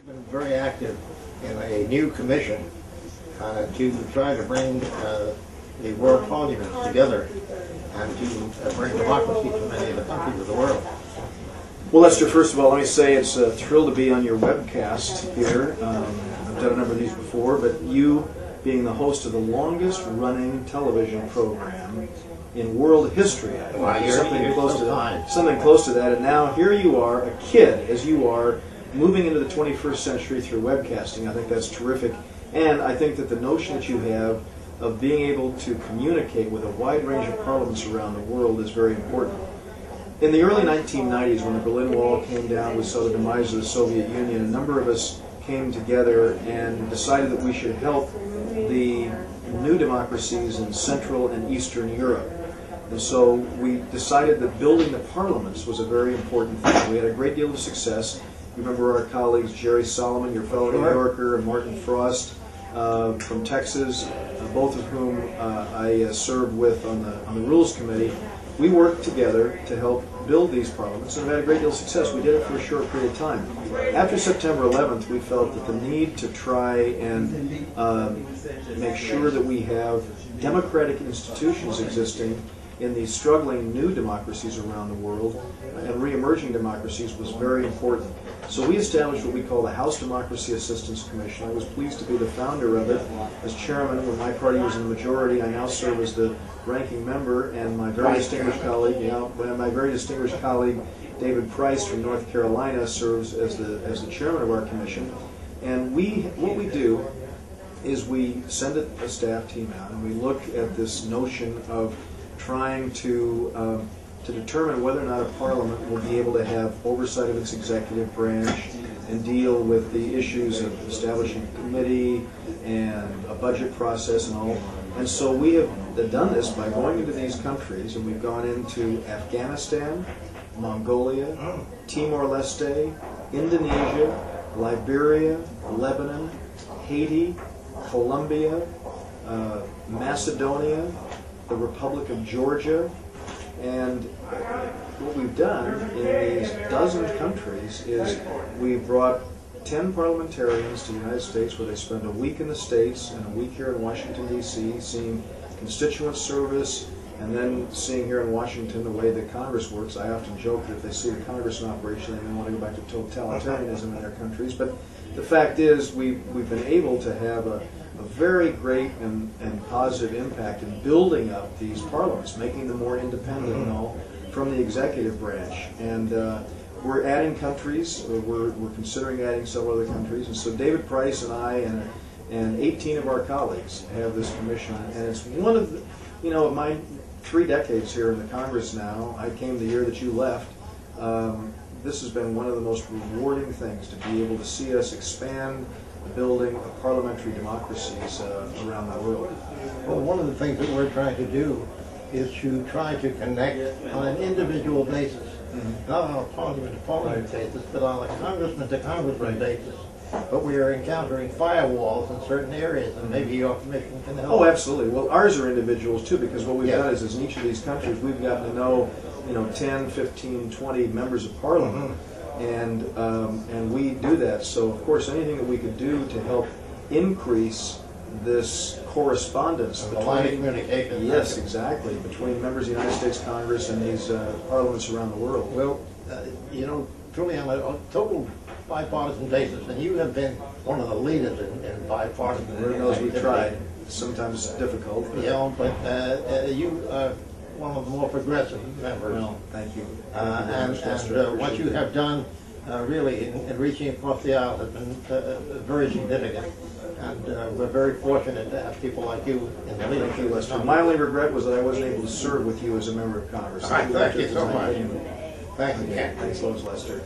Been very active in a new commission to try to bring the world parliament together and to bring democracy to many of the countries of the world. Well, Lester, first of all, let me say it's a thrill to be on your webcast here. I've done a number of these before, but you being the host of the longest running television program in world history, I think, Wow, something close to that, and now here you are, a kid, as you are, moving into the 21st century through webcasting. I think that's terrific, and I think that the notion that you have of being able to communicate with a wide range of parliaments around the world is very important. In the early 1990s, when the Berlin Wall came down, we saw the demise of the Soviet Union, a number of us came together and decided that we should help the new democracies in Central and Eastern Europe. And so we decided that building the parliaments was a very important thing. We had a great deal of success. You remember our colleagues, Jerry Solomon, your fellow New Yorker, and Martin Frost from Texas, both of whom I served with on the Rules Committee. We worked together to help build these parliaments, and we had a great deal of success. We did it for a short period of time. After September 11th, we felt that the need to try and make sure that we have democratic institutions existing in these struggling new democracies around the world and re-emerging democracies was very important. So we established what we call the House Democracy Assistance Commission. I was pleased to be the founder of it. As chairman, when my party was in the majority, I now serve as the ranking member, and my very distinguished colleague, David Price from North Carolina serves as the chairman of our commission. And what we do is we send a staff team out and we look at this notion of trying to determine whether or not a parliament will be able to have oversight of its executive branch and deal with the issues of establishing a committee and a budget process and all. And so we have done this by going into these countries, and we've gone into Afghanistan, Mongolia, Timor-Leste, Indonesia, Liberia, Lebanon, Haiti, Colombia, Macedonia, the Republic of Georgia, and what we've done in these dozen countries is we've brought 10 parliamentarians to the United States where they spend a week in the States and a week here in Washington, D.C., seeing constituent service, and then seeing here in Washington the way that Congress works. I often joke that if they see the Congress in operation, they may want to go back to totalitarianism in their countries. But the fact is we've been able to have a very great and positive impact in building up these parliaments, making them more independent and all from the executive branch. And we're adding countries. We're considering adding several other countries. And so David Price and I and 18 of our colleagues have this commission. And it's one of the, my 3 decades here in the Congress now. I came the year that you left. This has been one of the most rewarding things to be able to see us expand the building of parliamentary democracies around the world. Well, one of the things that we're trying to do is to try to connect on an individual basis, not on a parliament-to-parliament basis, but on a congressman-to-congressman basis. But we are encountering firewalls in certain areas, and maybe your commission can help. Oh, absolutely. Well, ours are individuals, too, because what we've done is in each of these countries, we've gotten to know 10, 15, 20 members of parliament. And we do that. So, of course, anything that we could do to help increase this correspondence between communication. Yes, exactly, between members of the United States Congress and these parliaments around the world. Well, truly on a total bipartisan basis, and you have been one of the leaders in bipartisan. Lord knows we've tried. Sometimes it's difficult. But you are one of the more progressive members. Well, thank you. And what you have done really in reaching across the aisle has been very significant. And we're very fortunate to have people like you in the leadership. Thank you, Lester. My only regret was that I wasn't able to serve with you as a member of Congress. Thank you so much. Thanks again. Thanks, Lester.